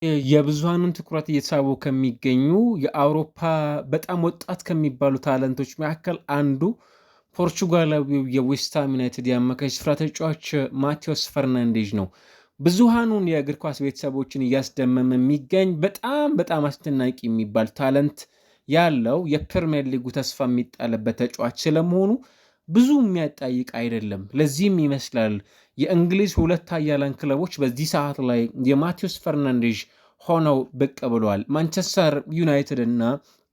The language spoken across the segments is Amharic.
የብዙሃኑን ትኩረት እየሳቡ ከሚገኙ የአውሮፓ በጣም ወጣት ከሚባሉ ታለንቶች መካከል አንዱ ፖርቹጋላዊው የዌስትሃም ዩናይትድ የአማካይ ስፍራ ተጫዋች ማቴዎስ ፈርናንዴዥ ነው። ብዙሃኑን የእግር ኳስ ቤተሰቦችን እያስደመመ የሚገኝ በጣም አስደናቂ የሚባል ታለንት ያለው የፕሪሚየር ሊጉ ተስፋ የሚጣልበት ተጫዋች ስለመሆኑ ብዙ የሚያጠያይቅ አይደለም። ለዚህም ይመስላል የእንግሊዝ ሁለት ኃያላን ክለቦች በዚህ ሰዓት ላይ የማቴዎስ ፈርናንዴዥ ሆነው ብቅ ብለዋል። ማንቸስተር ዩናይትድ እና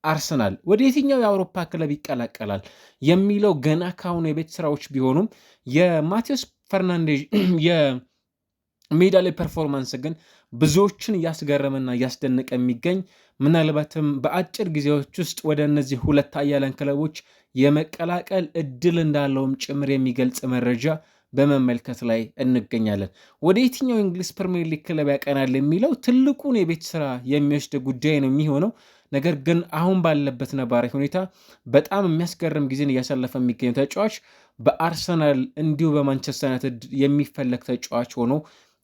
አርሰናል ወደ የትኛው የአውሮፓ ክለብ ይቀላቀላል የሚለው ገና ካሁኑ የቤት ስራዎች ቢሆኑም የማቴዎስ ፈርናንዴዥ የሜዳ ላይ ፐርፎርማንስ ግን ብዙዎችን እያስገረመና እያስደነቀ የሚገኝ ምናልባትም በአጭር ጊዜዎች ውስጥ ወደ እነዚህ ሁለት ኃያላን ክለቦች የመቀላቀል እድል እንዳለውም ጭምር የሚገልጽ መረጃ በመመልከት ላይ እንገኛለን። ወደ የትኛው የእንግሊዝ ፕሪሚየር ሊግ ክለብ ያቀናል የሚለው ትልቁን የቤት ስራ የሚወስድ ጉዳይ ነው የሚሆነው። ነገር ግን አሁን ባለበት ነባራዊ ሁኔታ በጣም የሚያስገርም ጊዜን እያሳለፈ የሚገኘው ተጫዋች በአርሰናል እንዲሁ በማንቸስተር ዩናይትድ የሚፈለግ ተጫዋች ሆኖ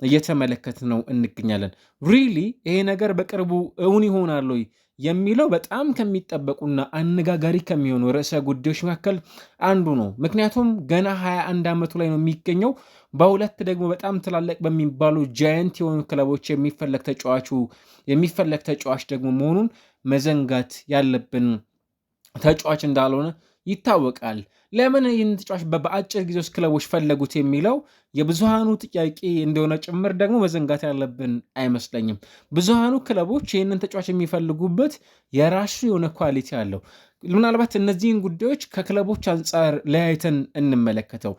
እየተመለከት ነው እንገኛለን። ሪሊ ይሄ ነገር በቅርቡ እውን ይሆናል የሚለው በጣም ከሚጠበቁና አነጋጋሪ ከሚሆኑ ርዕሰ ጉዳዮች መካከል አንዱ ነው። ምክንያቱም ገና 21 ዓመቱ ላይ ነው የሚገኘው። በሁለት ደግሞ በጣም ትላልቅ በሚባሉ ጃየንት የሆኑ ክለቦች የሚፈለግ ተጫዋች ደግሞ መሆኑን መዘንጋት ያለብን ተጫዋች እንዳልሆነ ይታወቃል። ለምን ይህን ተጫዋች በአጭር ጊዜ ውስጥ ክለቦች ፈለጉት የሚለው የብዙሃኑ ጥያቄ እንደሆነ ጭምር ደግሞ መዘንጋት ያለብን አይመስለኝም። ብዙሃኑ ክለቦች ይህንን ተጫዋች የሚፈልጉበት የራሱ የሆነ ኳሊቲ አለው። ምናልባት እነዚህን ጉዳዮች ከክለቦች አንጻር ለያይተን እንመለከተው።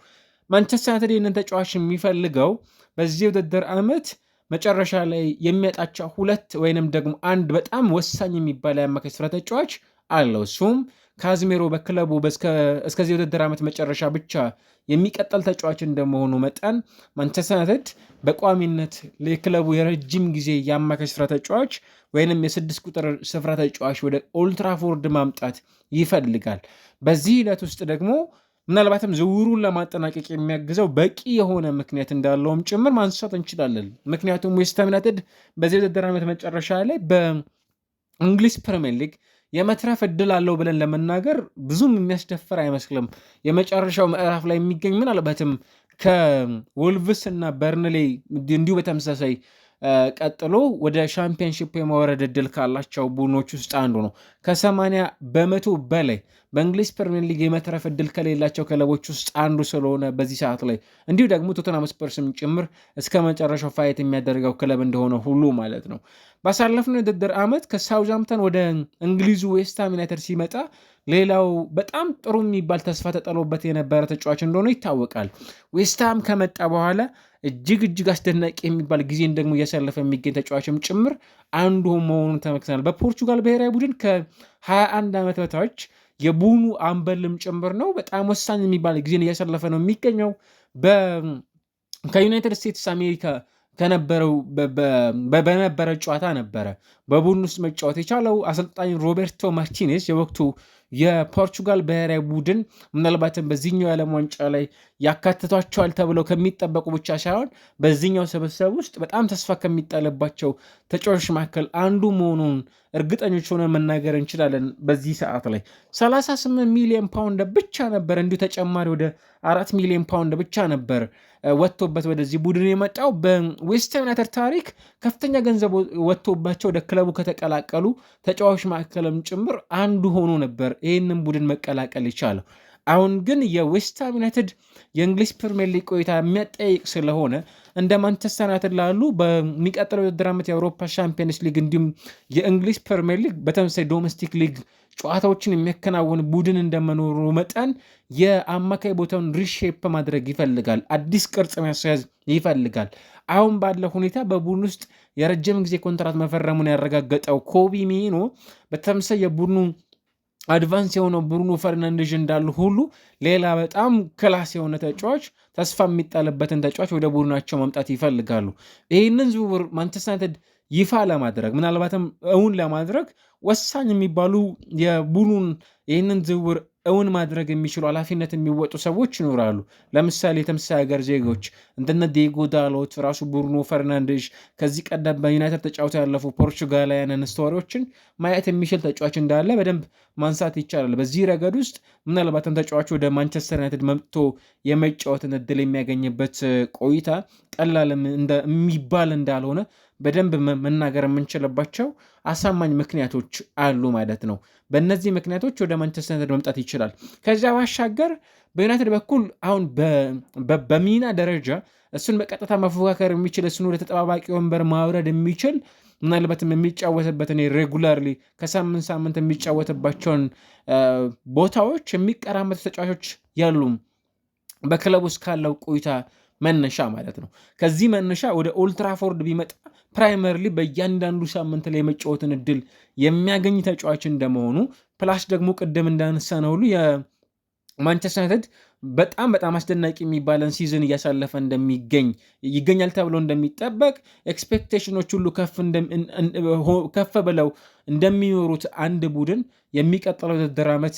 ማንቸስተር ዩናይትድ ይህንን ተጫዋች የሚፈልገው በዚህ ውድድር ዓመት መጨረሻ ላይ የሚያጣቸው ሁለት ወይንም ደግሞ አንድ በጣም ወሳኝ የሚባል የአማካይ ስፍራ ተጫዋች አለው። እሱም ካዝሜሮ በክለቡ እስከዚህ ውድድር ዓመት መጨረሻ ብቻ የሚቀጠል ተጫዋች እንደመሆኑ መጠን ማንቸስተር ዩናይትድ በቋሚነት የክለቡ የረጅም ጊዜ የአማካይ ስፍራ ተጫዋች ወይንም የስድስት ቁጥር ስፍራ ተጫዋች ወደ ኦልትራፎርድ ማምጣት ይፈልጋል። በዚህ ሂደት ውስጥ ደግሞ ምናልባትም ዝውውሩን ለማጠናቀቅ የሚያግዘው በቂ የሆነ ምክንያት እንዳለውም ጭምር ማንሳት እንችላለን። ምክንያቱም ዌስትሃም ዩናይትድ በዚህ ውድድር ዓመት መጨረሻ ላይ በእንግሊዝ ፕሪሚየር ሊግ የመትረፍ እድል አለው ብለን ለመናገር ብዙም የሚያስደፍር አይመስልም። የመጨረሻው ምዕራፍ ላይ የሚገኝ ምናልባትም ከወልቭስ እና በርንሌ እንዲሁ በተመሳሳይ ቀጥሎ ወደ ሻምፒዮንሺፕ የመውረድ እድል ካላቸው ቡድኖች ውስጥ አንዱ ነው። ከ80% በላይ በእንግሊዝ ፕሪሚየር ሊግ የመትረፍ እድል ከሌላቸው ክለቦች ውስጥ አንዱ ስለሆነ በዚህ ሰዓት ላይ እንዲሁ ደግሞ ቶተንሃም ስፐርስም ጭምር እስከ መጨረሻው ፋይት የሚያደርገው ክለብ እንደሆነ ሁሉ ማለት ነው። ባሳለፍነው የውድድር ዓመት ከሳውዛምፕተን ወደ እንግሊዙ ዌስትሃም ዩናይትድ ሲመጣ ሌላው በጣም ጥሩ የሚባል ተስፋ ተጠሎበት የነበረ ተጫዋች እንደሆነ ይታወቃል። ዌስትሃም ከመጣ በኋላ እጅግ አስደናቂ የሚባል ጊዜን ደግሞ እያሳለፈ የሚገኝ ተጫዋችም ጭምር አንዱ መሆኑን ተመልክተናል። በፖርቹጋል ብሔራዊ ቡድን ከ21 ዓመት በታች የቡድኑ አምበልም ጭምር ነው። በጣም ወሳኝ የሚባል ጊዜን እያሳለፈ ነው የሚገኘው። ከዩናይትድ ስቴትስ አሜሪካ በነበረ ጨዋታ ነበረ በቡድን ውስጥ መጫወት የቻለው። አሰልጣኝ ሮቤርቶ ማርቲኔዝ የወቅቱ የፖርቹጋል ብሔራዊ ቡድን ምናልባትም በዚህኛው የዓለም ዋንጫ ላይ ያካትቷቸዋል ተብለው ከሚጠበቁ ብቻ ሳይሆን በዚህኛው ስብስብ ውስጥ በጣም ተስፋ ከሚጣልባቸው ተጫዋቾች መካከል አንዱ መሆኑን እርግጠኞች ሆነን መናገር እንችላለን። በዚህ ሰዓት ላይ 38 ሚሊዮን ፓውንድ ብቻ ነበር፣ እንዲሁ ተጨማሪ ወደ 4 ሚሊዮን ፓውንድ ብቻ ነበር ወጥቶበት ወደዚህ ቡድን የመጣው። በዌስትሃም ዩናይትድ ታሪክ ከፍተኛ ገንዘብ ወጥቶባቸው ወደ ክለቡ ከተቀላቀሉ ተጫዋቾች መካከልም ጭምር አንዱ ሆኖ ነበር ይህንን ቡድን መቀላቀል የቻለው። አሁን ግን የዌስትሃም ዩናይትድ የእንግሊዝ ፕሪሚየር ሊግ ቆይታ የሚያጠያይቅ ስለሆነ እንደ ማንቸስተር ዩናይትድ ላሉ በሚቀጥለው የውድድር ዓመት የአውሮፓ ሻምፒየንስ ሊግ እንዲሁም የእንግሊዝ ፕሪሚየር ሊግ በተመሳሳይ ዶሜስቲክ ሊግ ጨዋታዎችን የሚያከናውን ቡድን እንደመኖሩ መጠን የአማካይ ቦታውን ሪሼፕ ማድረግ ይፈልጋል። አዲስ ቅርጽ ማስያዝ ይፈልጋል። አሁን ባለው ሁኔታ በቡድን ውስጥ የረጅም ጊዜ ኮንትራት መፈረሙን ያረጋገጠው ኮቢ ሜይኖ በተመሳሳይ የቡድኑ አድቫንስ የሆነው ብሩኖ ፈርናንዴዥ እንዳሉ ሁሉ ሌላ በጣም ክላስ የሆነ ተጫዋች ተስፋ የሚጣልበትን ተጫዋች ወደ ቡድናቸው ማምጣት ይፈልጋሉ። ይህንን ዝውውር ማንቸስተር ዩናይትድ ይፋ ለማድረግ ምናልባትም እውን ለማድረግ ወሳኝ የሚባሉ የቡድኑን ይህንን ዝውውር እውን ማድረግ የሚችሉ ኃላፊነት የሚወጡ ሰዎች ይኖራሉ። ለምሳሌ የተመሳሳይ ሀገር ዜጎች እንደነ ዲየጎ ዳሎት፣ ራሱ ብሩኖ ፈርናንዴሽ፣ ከዚህ ቀደም በዩናይትድ ተጫውተው ያለፉ ፖርቹጋላውያን ስቶሪዎችን ማየት የሚችል ተጫዋች እንዳለ በደንብ ማንሳት ይቻላል። በዚህ ረገድ ውስጥ ምናልባትም ተጫዋቹ ወደ ማንቸስተር ዩናይትድ መምጥቶ የመጫወትን እድል የሚያገኝበት ቆይታ ቀላል የሚባል እንዳልሆነ በደንብ መናገር የምንችልባቸው አሳማኝ ምክንያቶች አሉ ማለት ነው። በእነዚህ ምክንያቶች ወደ ማንቸስተር ዩናይትድ መምጣት ይችላል። ከዚያ ባሻገር በዩናይትድ በኩል አሁን በሚና ደረጃ እሱን በቀጥታ መፎካከር የሚችል እሱን ወደ ተጠባባቂ ወንበር ማውረድ የሚችል ምናልባትም የሚጫወትበትን ሬጉላርሊ ከሳምንት ሳምንት የሚጫወትባቸውን ቦታዎች የሚቀራመቱ ተጫዋቾች ያሉም በክለብ ውስጥ ካለው ቆይታ መነሻ ማለት ነው። ከዚህ መነሻ ወደ ኦልትራፎርድ ቢመጣ ፕራይመርሊ በእያንዳንዱ ሳምንት ላይ የመጫወትን እድል የሚያገኝ ተጫዋች እንደመሆኑ ፕላስ ደግሞ ቅድም እንዳነሳነው ሁሉ የማንቸስተር ዩናይትድ በጣም በጣም አስደናቂ የሚባለን ሲዝን እያሳለፈ ይገኛል ተብሎ እንደሚጠበቅ ኤክስፔክቴሽኖች ሁሉ ከፍ ብለው እንደሚኖሩት አንድ ቡድን የሚቀጥለው ውድድር ዓመት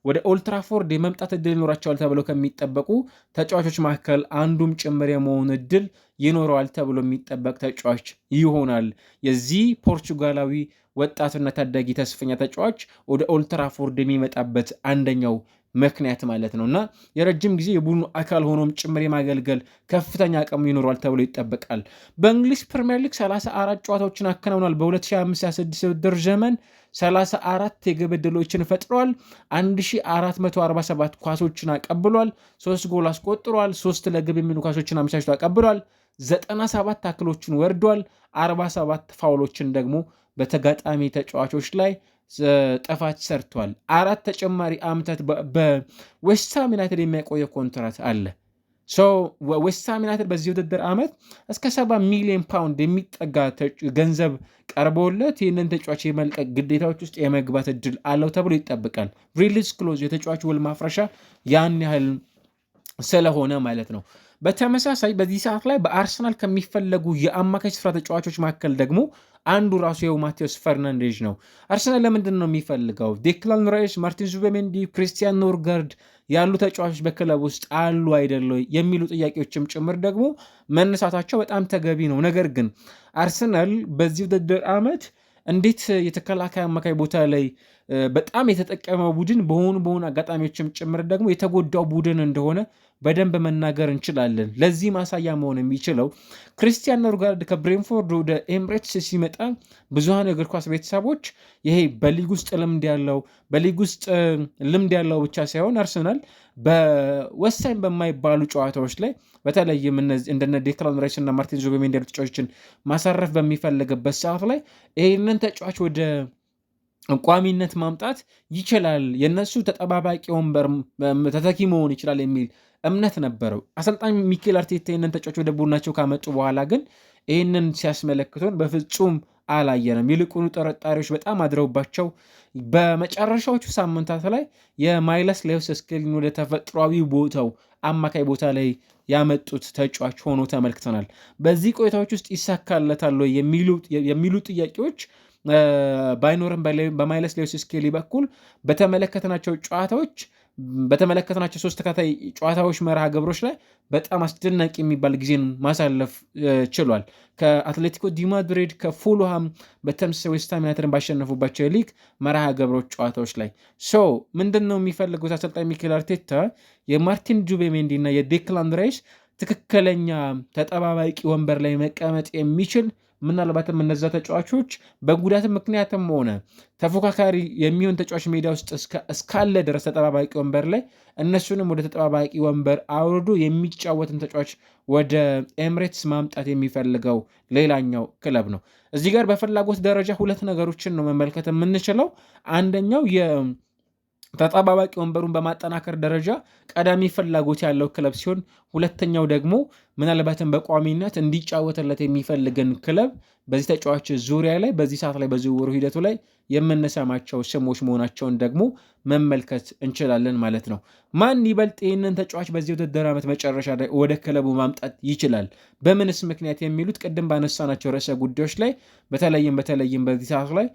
ወደ ኦልትራፎርድ የመምጣት እድል ይኖራቸዋል ተብለው ከሚጠበቁ ተጫዋቾች መካከል አንዱም ጭምር የመሆን እድል ይኖረዋል ተብሎ የሚጠበቅ ተጫዋች ይሆናል። የዚህ ፖርቹጋላዊ ወጣትና ታዳጊ ተስፈኛ ተጫዋች ወደ ኦልትራፎርድ የሚመጣበት አንደኛው ምክንያት ማለት ነው እና የረጅም ጊዜ የቡድኑ አካል ሆኖም ጭምር የማገልገል ከፍተኛ አቅም ይኖረዋል ተብሎ ይጠበቃል። በእንግሊዝ ፕሪምየር ሊግ 34 ጨዋታዎችን አከናውኗል። በ2025/26 ውድድር ዘመን 34 የግብ ዕድሎችን ፈጥሯል። 1447 ኳሶችን አቀብሏል። 3 ጎል አስቆጥሯል። 3 ለግብ የሚሉ ኳሶችን አመቻችቶ አቀብሏል። 97 ታክሎችን ወርዷል። 47 ፋውሎችን ደግሞ በተጋጣሚ ተጫዋቾች ላይ ጥፋት ሰርቷል። 4 ተጨማሪ ዓመታት በዌስትሃም ዩናይትድ የሚያቆየ ኮንትራት አለ። ዌስትሃም ዩናይትድ በዚህ ውድድር ዓመት እስከ 70 ሚሊዮን ፓውንድ የሚጠጋ ገንዘብ ቀርቦለት ይህንን ተጫዋች የመልቀቅ ግዴታዎች ውስጥ የመግባት እድል አለው ተብሎ ይጠበቃል። ሪሊዝ ክሎዝ የተጫዋች ውል ማፍረሻ ያን ያህል ስለሆነ ማለት ነው። በተመሳሳይ በዚህ ሰዓት ላይ በአርሰናል ከሚፈለጉ የአማካይ ስፍራ ተጫዋቾች መካከል ደግሞ አንዱ ራሱ የው ማቴዎስ ፈርናንዴዝ ነው። አርሰናል ለምንድን ነው የሚፈልገው? ዴክላን ራይስ፣ ማርቲን ዙቤሜንዲ፣ ክሪስቲያን ኖርጋርድ ያሉ ተጫዋቾች በክለብ ውስጥ አሉ አይደለ የሚሉ ጥያቄዎችም ጭምር ደግሞ መነሳታቸው በጣም ተገቢ ነው። ነገር ግን አርሰናል በዚህ ውድድር ዓመት እንዴት የተከላካይ አማካይ ቦታ ላይ በጣም የተጠቀመው ቡድን በሆኑ አጋጣሚዎችም ጭምር ደግሞ የተጎዳው ቡድን እንደሆነ በደንብ መናገር እንችላለን። ለዚህ ማሳያ መሆን የሚችለው ክሪስቲያን ኖርጋርድ ከብሬንፎርድ ወደ ኤምሬትስ ሲመጣ ብዙሃን የእግር ኳስ ቤተሰቦች ይሄ በሊግ ውስጥ ልምድ ያለው ብቻ ሳይሆን አርሰናል በወሳኝ በማይባሉ ጨዋታዎች ላይ በተለይም እንደነ ዴክላን ራይስ እና ማርቲን ዙቤሜንዲ ያሉ ተጫዋቾችን ማሳረፍ በሚፈለግበት ሰዓት ላይ ይህንን ተጫዋች ወደ ቋሚነት ማምጣት ይችላል፣ የነሱ ተጠባባቂ ወንበር ተተኪ መሆን ይችላል የሚል እምነት ነበረው። አሰልጣኝ ሚኬል አርቴታ ይህንን ተጫዋች ወደ ቡድናቸው ካመጡ በኋላ ግን ይህንን ሲያስመለክቱን በፍጹም አላየንም። ይልቁኑ ጠረጣሪዎች በጣም አድረውባቸው በመጨረሻዎቹ ሳምንታት ላይ የማይለስ ሌዊስ ስኬሊን ወደ ተፈጥሯዊ ቦታው አማካይ ቦታ ላይ ያመጡት ተጫዋች ሆኖ ተመልክተናል። በዚህ ቆይታዎች ውስጥ ይሳካለታል የሚሉ ጥያቄዎች ባይኖርም በማይለስ ሌዊስ ስኬሊ በኩል በተመለከትናቸው 3 ተከታታይ ጨዋታዎች መርሃ ግብሮች ላይ በጣም አስደናቂ የሚባል ጊዜን ማሳለፍ ችሏል። ከአትሌቲኮ ዲ ማድሪድ፣ ከፉልሃም በተመሳሳይ ዌስትሃም ዩናይትድን ባሸነፉባቸው የሊግ መርሃ ግብሮች ጨዋታዎች ላይ ምንድን ነው የሚፈልጉት አሰልጣኝ ሚኬል አርቴታ የማርቲን ዙቤሜንዲ እና የዴክላን ራይስ ትክክለኛ ተጠባባቂ ወንበር ላይ መቀመጥ የሚችል ምናልባትም እነዛ ተጫዋቾች በጉዳት ምክንያትም ሆነ ተፎካካሪ የሚሆን ተጫዋች ሜዳ ውስጥ እስካለ ድረስ ተጠባባቂ ወንበር ላይ እነሱንም ወደ ተጠባባቂ ወንበር አውርዶ የሚጫወትን ተጫዋች ወደ ኤምሬትስ ማምጣት የሚፈልገው ሌላኛው ክለብ ነው። እዚህ ጋር በፍላጎት ደረጃ 2 ነገሮችን ነው መመልከት የምንችለው። አንደኛው ተጠባባቂ ወንበሩን በማጠናከር ደረጃ ቀዳሚ ፍላጎት ያለው ክለብ ሲሆን፣ ሁለተኛው ደግሞ ምናልባትም በቋሚነት እንዲጫወትለት የሚፈልግን ክለብ በዚህ ተጫዋች ዙሪያ ላይ በዚህ ሰዓት ላይ በዝውውሩ ሂደቱ ላይ የምንሰማቸው ስሞች መሆናቸውን ደግሞ መመልከት እንችላለን ማለት ነው። ማን ይበልጥ ይህንን ተጫዋች በዚህ ውድድር ዓመት መጨረሻ ላይ ወደ ክለቡ ማምጣት ይችላል፣ በምንስ ምክንያት የሚሉት ቅድም ባነሳናቸው ርዕሰ ጉዳዮች ላይ በተለይም በዚህ ሰዓት ላይ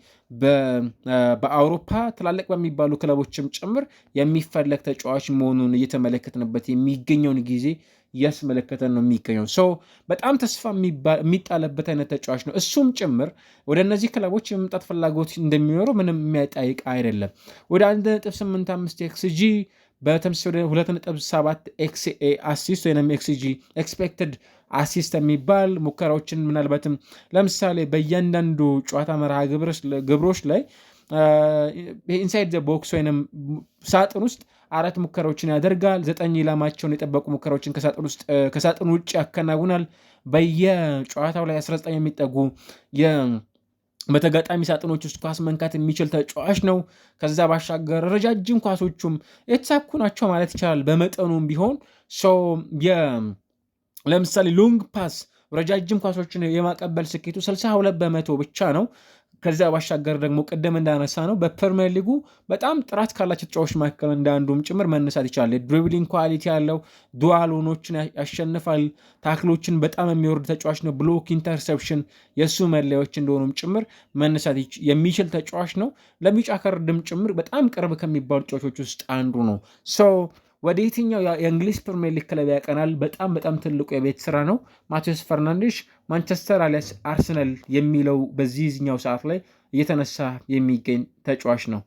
በአውሮፓ ትላልቅ በሚባሉ ክለቦችም ጭምር የሚፈለግ ተጫዋች መሆኑን እየተመለከትንበት የሚገኘውን ጊዜ እያስመለከተን ነው የሚገኘው። በጣም ተስፋ የሚጣለበት አይነት ተጫዋች ነው። እሱም ጭምር ወደ እነዚህ ክለቦች የመምጣት ፍላጎት እንደሚኖረው ምንም የሚያጠይቅ አይደለም። ወደ 1.85 ኤክስጂ በተመሳሳይ ወደ 2.7 ኤክስኤ አሲስት ወይም ኤክስጂ ኤክስፔክትድ አሲስት የሚባል ሙከራዎችን ምናልባትም ለምሳሌ በእያንዳንዱ ጨዋታ መርሃ ግብሮች ላይ ኢንሳይድ ዘ ቦክስ ወይም ሳጥን ውስጥ 4 ሙከራዎችን ያደርጋል። 9 ኢላማቸውን የጠበቁ ሙከራዎችን ከሳጥን ውጭ ያከናውናል። በየጨዋታው ላይ 19 የሚጠጉ በተጋጣሚ ሳጥኖች ውስጥ ኳስ መንካት የሚችል ተጫዋች ነው። ከዛ ባሻገር ረጃጅም ኳሶቹም የተሳኩ ናቸው ማለት ይቻላል። በመጠኑም ቢሆን ለምሳሌ ሎንግ ፓስ ረጃጅም ኳሶችን የማቀበል ስኬቱ 62 በመቶ ብቻ ነው። ከዛ ባሻገር ደግሞ ቅድም እንዳነሳ ነው በፕሪሚየር ሊጉ በጣም ጥራት ካላቸው ተጫዋቾች መካከል እንደ አንዱም ጭምር መነሳት ይቻላል። ድሪብሊንግ ኳሊቲ ያለው ዱዋሎኖችን ያሸንፋል። ታክሎችን በጣም የሚወርድ ተጫዋች ነው። ብሎክ፣ ኢንተርሰፕሽን የእሱ መለያዎች እንደሆኑም ጭምር መነሳት የሚችል ተጫዋች ነው። ለቢጫ ካርድም ጭምር በጣም ቅርብ ከሚባሉ ተጫዋቾች ውስጥ አንዱ ነው። ወደ የትኛው የእንግሊዝ ፕሪሚየር ሊግ ክለብ ያቀናል? በጣም ትልቁ የቤት ስራ ነው። ማቴዎስ ፈርናንዴሽ ማንቸስተር አሊያስ አርሰናል የሚለው በዚህኛው ሰዓት ላይ እየተነሳ የሚገኝ ተጫዋች ነው።